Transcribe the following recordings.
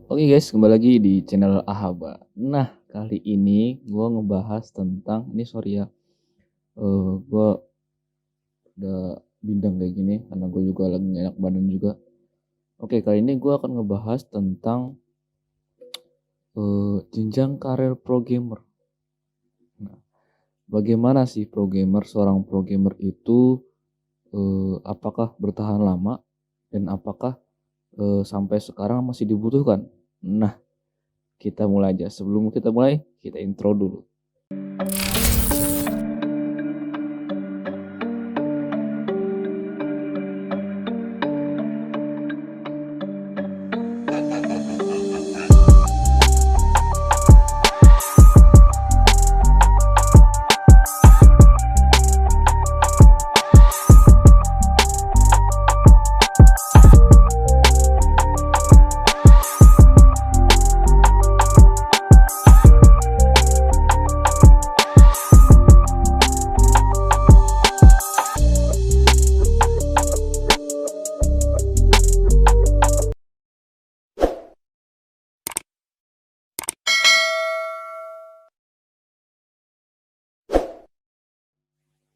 Oke guys, kembali lagi di channel Ahaba. Nah, kali ini gue ngebahas tentang ini sorry ya, gue udah bindeng kayak gini karena gue juga lagi gak enak badan juga. Oke, kali ini gue akan ngebahas tentang jenjang karir pro gamer. Nah, bagaimana sih seorang pro gamer itu apakah bertahan lama dan apakah sampai sekarang masih dibutuhkan? Nah, kita mulai aja. Sebelum kita mulai, kita intro dulu.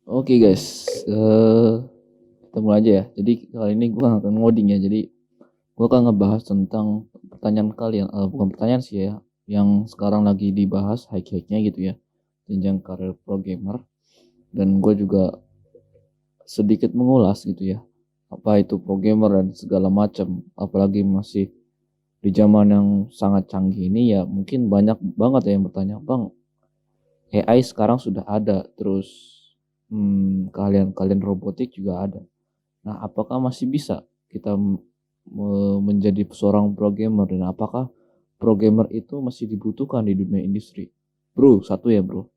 Oke guys, kita mulai aja ya. Jadi kali ini gue akan ngoding ya. Jadi gue akan ngebahas tentang pertanyaan kalian, bukan pertanyaan sih ya, yang sekarang lagi dibahas high-nya gitu ya, jenjang karir pro gamer. Dan gue juga sedikit mengulas gitu ya, apa itu pro gamer dan segala macam. Apalagi masih di zaman yang sangat canggih ini ya, mungkin banyak banget ya yang bertanya, bang, AI sekarang sudah ada, terus kalian robotik juga ada. Nah, apakah masih bisa kita menjadi seorang pro gamer dan apakah pro gamer itu masih dibutuhkan di dunia industri? Bro, satu ya bro.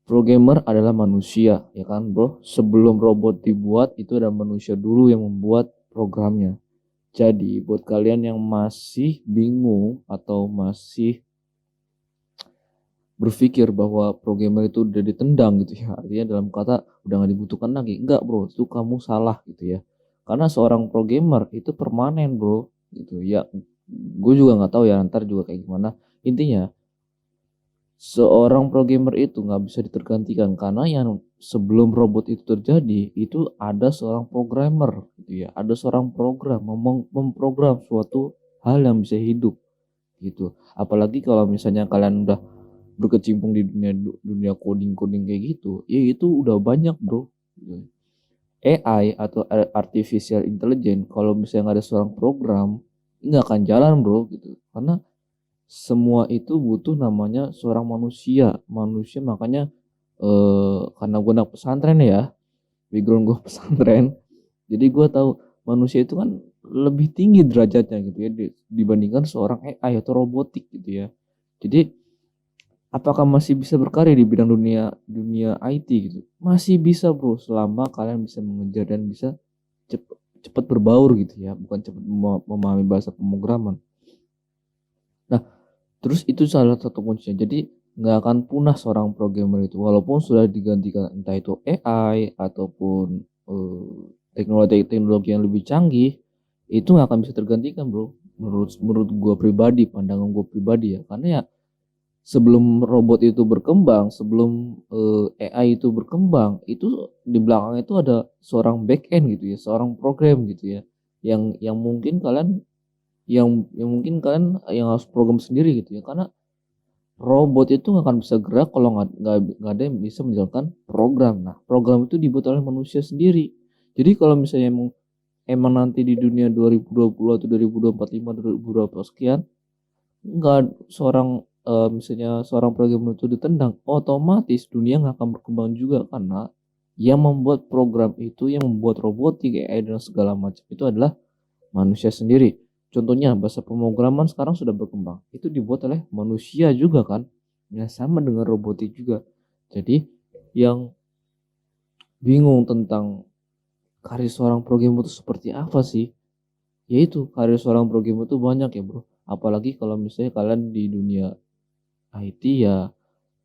Pro gamer adalah manusia, ya kan bro? Sebelum robot dibuat, itu ada manusia dulu yang membuat programnya. Jadi, buat kalian yang masih bingung atau masih berpikir bahwa pro gamer itu udah ditendang gitu ya, artinya dalam kata udah gak dibutuhkan lagi, enggak bro, itu kamu salah gitu ya, karena seorang pro gamer itu permanen bro gitu ya. Gue juga nggak tahu ya ntar juga kayak gimana. Intinya seorang pro gamer itu nggak bisa ditergantikan karena yang sebelum robot itu terjadi itu ada seorang programmer gitu ya, ada seorang program memprogram suatu hal yang bisa hidup gitu. Apalagi kalau misalnya kalian udah berkecimpung di dunia dunia coding kayak gitu, ya itu udah banyak bro. AI atau artificial intelligence kalau misalnya nggak ada seorang program nggak akan jalan bro gitu, karena semua itu butuh namanya seorang manusia. Makanya karena gue anak pesantren ya, background gue pesantren, jadi gue tahu manusia itu kan lebih tinggi derajatnya gitu ya dibandingkan seorang AI atau robotik gitu ya. Jadi apakah masih bisa berkarya di bidang dunia dunia IT gitu? Masih bisa bro, selama kalian bisa mengejar dan bisa cepet cepat berbaur gitu ya, bukan cepat memahami bahasa pemrograman. Nah, terus itu salah satu kuncinya. Jadi nggak akan punah seorang programmer itu, walaupun sudah digantikan entah itu AI ataupun teknologi yang lebih canggih, itu nggak akan bisa tergantikan bro. Menurut gue pribadi, pandangan gue pribadi ya, karena ya sebelum robot itu berkembang, sebelum AI itu berkembang, itu di belakang itu ada seorang back end gitu ya, seorang program gitu ya, yang mungkin kalian yang mungkin kalian yang harus program sendiri gitu ya, karena robot itu nggak akan bisa gerak kalau nggak ada yang bisa menjalankan program. Nah, program itu dibuat oleh manusia sendiri. Jadi kalau misalnya emang nanti di dunia 2020 atau 2025 2020 sekian nggak seorang misalnya seorang programmer itu ditendang, otomatis dunia nggak akan berkembang juga, karena yang membuat program itu, yang membuat robotik, AI dan segala macam itu adalah manusia sendiri. Contohnya bahasa pemrograman sekarang sudah berkembang, itu dibuat oleh manusia juga kan. Ya sama dengan robotik juga. Jadi yang bingung tentang karir seorang programmer itu seperti apa sih? Yaitu karir seorang programmer itu banyak ya bro. Apalagi kalau misalnya kalian di dunia IT ya,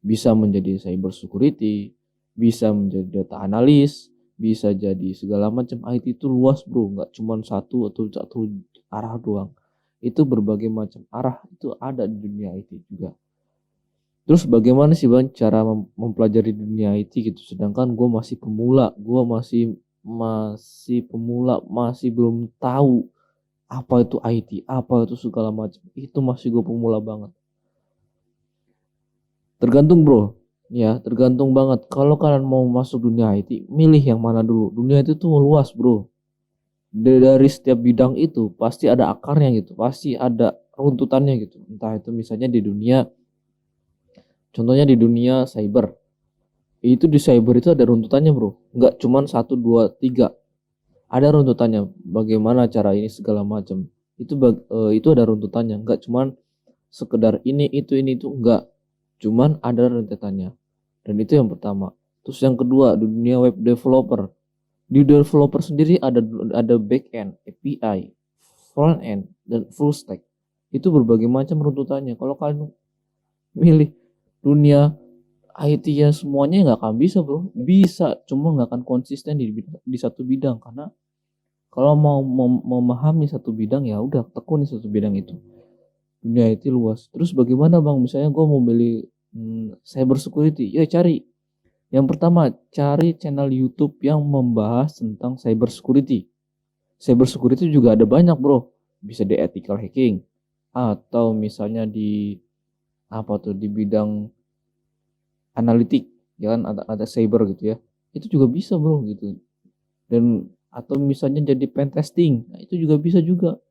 bisa menjadi cyber security, bisa menjadi data analis, bisa jadi segala macam. IT itu luas bro, nggak cuma satu atau satu arah doang. itu berbagai macam arah itu ada di dunia IT juga. Terus bagaimana sih Bang cara mempelajari dunia IT gitu, sedangkan gue masih pemula, gue masih pemula, masih belum tahu apa itu IT, apa itu segala macam, itu masih gue pemula banget. Tergantung bro, ya tergantung banget. Kalau kalian mau masuk dunia IT, milih yang mana dulu. Dunia itu tuh luas bro. Dari setiap bidang itu pasti ada akarnya gitu, pasti ada runtutannya gitu. Entah itu misalnya di dunia, contohnya di dunia cyber. Itu di cyber itu ada runtutannya bro. Nggak cuman satu, dua, tiga. Ada runtutannya. Bagaimana cara ini segala macam. Itu ada runtutannya. Nggak cuman sekedar ini itu enggak. Cuman ada rentetannya. Dan itu yang pertama. Terus yang kedua, di dunia web developer. Di developer sendiri ada back end, API, front end, dan full stack. Itu berbagai macam runtutannya. Kalau kalian milih dunia IT ya semuanya nggak akan bisa bro. Bisa, cuma nggak akan konsisten di satu bidang. Karena kalau mau memahami satu bidang ya udah tekuni satu bidang itu. Dunia IT luas. Terus bagaimana bang? Misalnya gue mau beli cyber security, ya cari. Yang pertama, cari channel YouTube yang membahas tentang cyber security. Cyber security juga ada banyak bro. Bisa di ethical hacking atau misalnya di apa tuh di bidang analitik, ya kan ada cyber gitu ya. Itu juga bisa bro gitu. Dan atau misalnya jadi pen testing, nah itu juga bisa juga.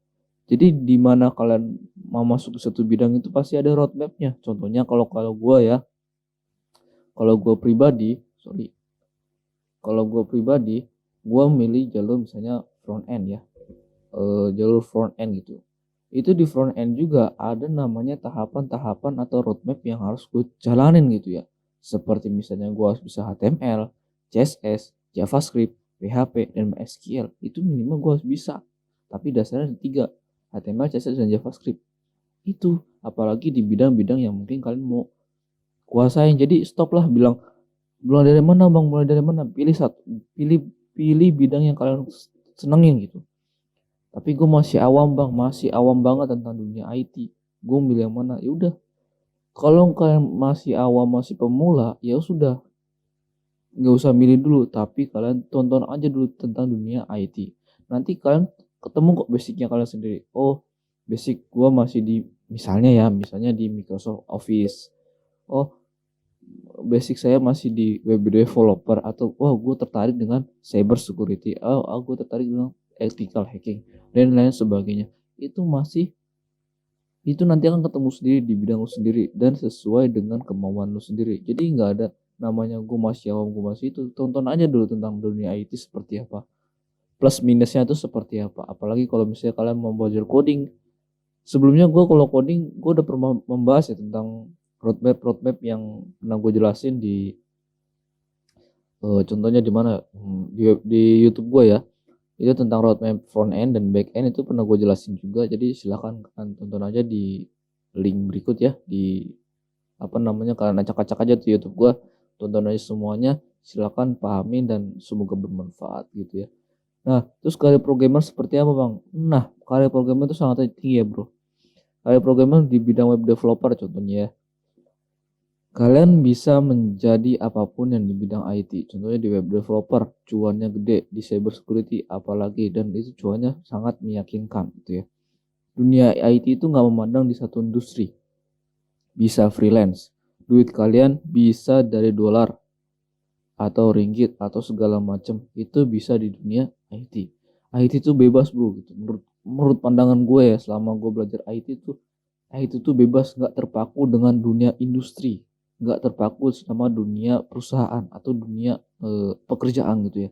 Jadi di mana kalian mau masuk ke satu bidang itu pasti ada roadmapnya. Contohnya kalau gue ya, kalau gue pribadi, kalau gue pribadi, gue milih jalur misalnya front end ya, jalur front end gitu. Itu di front end juga ada namanya tahapan-tahapan atau roadmap yang harus gue jalanin gitu ya. Seperti misalnya gue harus bisa HTML, CSS, JavaScript, PHP, dan MySQL. Itu minimal gue harus bisa. Tapi dasarnya ada 3, HTML, CSS, dan JavaScript. Itu apalagi di bidang-bidang yang mungkin kalian mau kuasain. Jadi stop lah bilang mulai dari mana bang, mulai dari mana, pilih bidang yang kalian senengin gitu. Tapi gue masih awam bang, masih awam banget tentang dunia IT. Gue milih yang mana? Ya udah. Kalau kalian masih awam, masih pemula, ya sudah, nggak usah milih dulu. Tapi kalian tonton aja dulu tentang dunia IT. Nanti kalian ketemu kok basicnya kalian sendiri. Oh, basic gue masih di misalnya di Microsoft Office. Oh, basic saya masih di web developer, atau wah gue tertarik dengan cyber security, gue tertarik dengan ethical hacking dan lain sebagainya. Itu nanti akan ketemu sendiri di bidang lu sendiri dan sesuai dengan kemauan lu sendiri. Jadi nggak ada namanya gue masih awam, gue masih itu. Tonton aja dulu tentang dunia IT seperti apa, plus minusnya itu seperti apa. Apalagi kalau misalnya kalian mau belajar coding. Sebelumnya gue kalau coding gue udah pernah membahas ya tentang roadmap yang pernah gue jelasin di contohnya di mana, di YouTube gue ya. Itu tentang roadmap front end dan back end itu pernah gue jelasin juga. Jadi silakan kalian tonton aja di link berikut ya, di apa namanya, kalian acak-acak aja tuh YouTube gue, tonton aja semuanya, silakan pahamin dan semoga bermanfaat gitu ya. Nah, terus karir programmer seperti apa bang? Nah, karir programmer itu sangat tinggi ya bro. Karir programmer di bidang web developer contohnya ya. Kalian bisa menjadi apapun yang di bidang IT. Contohnya di web developer, cuannya gede, di cyber security apalagi, dan itu cuannya sangat meyakinkan gitu ya. Dunia IT itu nggak memandang di satu industri. Bisa freelance. Duit kalian bisa dari dolar atau ringgit atau segala macam. Itu bisa di dunia IT. IT itu bebas bro gitu. Menurut pandangan gue ya, selama gue belajar IT itu bebas, nggak terpaku dengan dunia industri, nggak terpaku sama dunia perusahaan atau dunia pekerjaan gitu ya.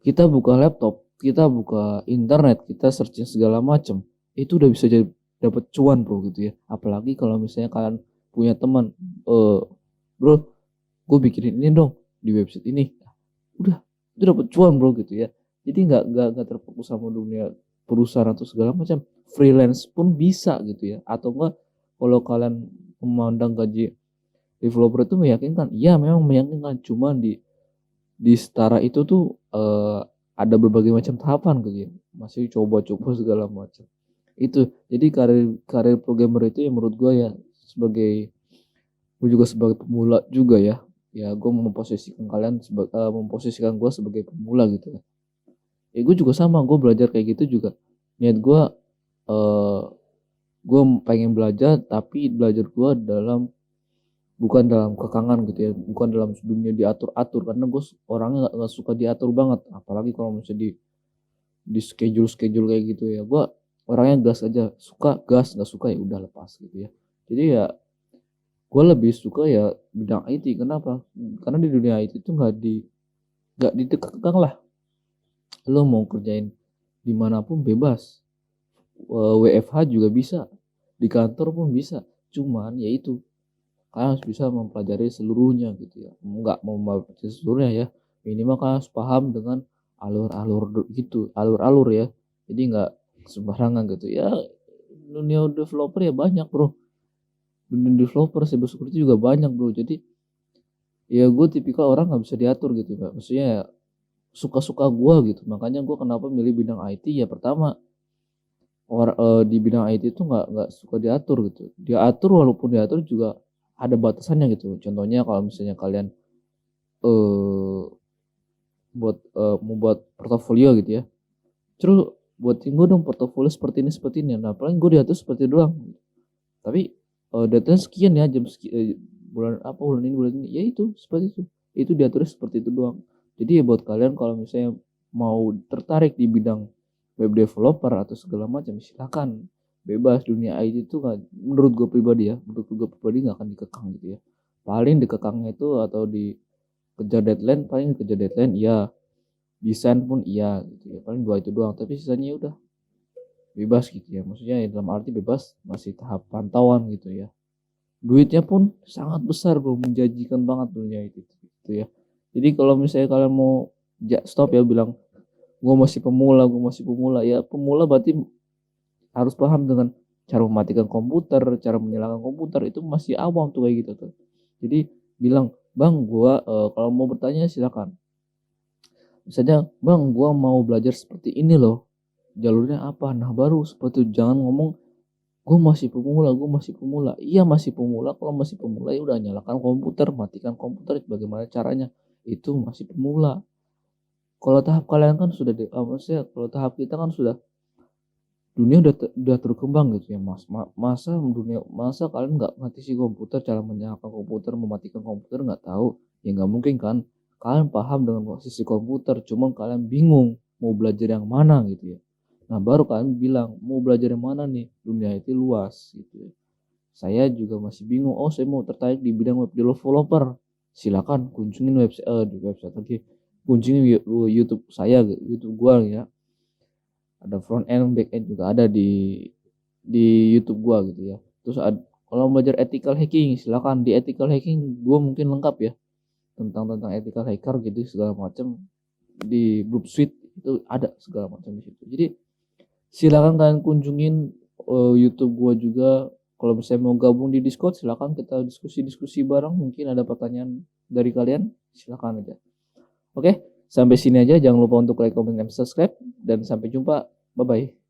Kita buka laptop, kita buka internet, kita searching segala macam, itu udah bisa jadi dapat cuan bro gitu ya. Apalagi kalau misalnya kalian punya teman, bro, gue bikinin ini dong di website ini, udah itu dapat cuan bro gitu ya. Jadi nggak terpaku sama dunia perusahaan atau segala macam. Freelance pun bisa gitu ya. Atau enggak, kalau kalian memandang gaji developer itu meyakinkan, iya memang meyakinkan, cuma di setara itu tuh ada berbagai macam tahapan gitu ya, masih coba-coba segala macam. Itu. Jadi karir karir programmer itu ya menurut gue ya sebagai gue juga sebagai pemula juga ya. Ya gue memposisikan gue sebagai pemula gitu. Ya gue juga sama, gue belajar kayak gitu juga. Niat gue eh gue pengen belajar tapi belajar gue bukan dalam kekangan gitu ya, bukan dalam dunia diatur-atur karena gue orangnya nggak suka diatur banget, apalagi kalau misalnya di schedule schedule kayak gitu ya. Gue orangnya gas aja, suka gas, nggak suka ya udah lepas gitu ya. Jadi ya gue lebih suka ya bidang IT. Kenapa? Karena di dunia IT itu nggak dikekang lah. Lo mau kerjain dimanapun bebas. WFH juga bisa, di kantor pun bisa. Cuman ya itu kalian harus bisa mempelajari seluruhnya gitu ya. Enggak mau mempelajari seluruhnya ya, minimal kalian harus paham dengan alur-alur gitu, alur-alur ya. Jadi nggak sembarangan gitu ya. Dunia developer ya banyak bro, dunia developer cybersecurity juga banyak bro. Jadi ya gue tipikal orang nggak bisa diatur gitu Pak. Maksudnya ya, suka-suka gue gitu. Makanya gue kenapa milih bidang IT ya, pertama di bidang IT itu nggak suka diatur gitu. Diatur, walaupun diatur juga ada batasannya gitu. Contohnya kalau misalnya kalian eh membuat portofolio gitu ya. Terus buatin gue dong portofolio seperti ini. Nah paling gue diatur seperti itu doang. Tapi datanya sekian ya, bulan ini ya itu seperti itu. Itu diaturnya seperti itu doang. Jadi ya buat kalian kalau misalnya mau tertarik di bidang web developer atau segala macam, silakan, bebas. Dunia IT itu kan menurut gue pribadi nggak akan dikekang gitu ya. Paling dikekangnya itu atau dikejar deadline iya, desain pun iya gitu ya, paling dua itu doang, tapi sisanya udah bebas gitu ya. Maksudnya ya dalam arti bebas masih tahap pantauan gitu ya. Duitnya pun sangat besar bro, menjanjikan banget dunia itu gitu ya. Jadi kalau misalnya kalian mau stop ya, bilang gue masih pemula ya, pemula berarti harus paham dengan cara mematikan komputer, cara menyalakan komputer, itu masih awam tuh kayak gitu tuh. Jadi bilang, bang kalau mau bertanya silakan. Misalnya, bang gua mau belajar seperti ini loh, jalurnya apa? Nah baru seperti itu. Jangan ngomong gue masih pemula. Iya masih pemula. Kalau masih pemula ya udah nyalakan komputer, matikan komputer. Bagaimana caranya? Itu masih pemula. Kalau tahap kalian kan sudah maksudnya kalau tahap kita kan sudah, dunia udah terkembang gitu ya mas. Masa kalian nggak ngerti sih komputer, cara menyalakan komputer, mematikan komputer nggak tahu? Ya nggak mungkin kan. Kalian paham dengan posisi komputer, cuman kalian bingung mau belajar yang mana gitu ya. Nah baru kalian bilang mau belajar yang mana nih, dunia itu luas gitu ya. Saya juga masih bingung, oh saya mau tertarik di bidang web developer, silakan kunjungin website lagi, kunjungin YouTube saya, YouTube gua ya. Ada front end, back end juga ada di YouTube gua gitu ya. Terus kalau belajar ethical hacking, silakan di ethical hacking gua mungkin lengkap ya, tentang ethical hacker gitu segala macam. Di Blue Suite itu ada segala macam di situ. Jadi silakan kalian kunjungin YouTube gua juga. Kalau misalnya mau gabung di Discord, silakan kita diskusi-diskusi bareng. Mungkin ada pertanyaan dari kalian, silakan aja. Oke, sampai sini aja. Jangan lupa untuk like, comment, dan subscribe. Dan sampai jumpa. Bye-bye.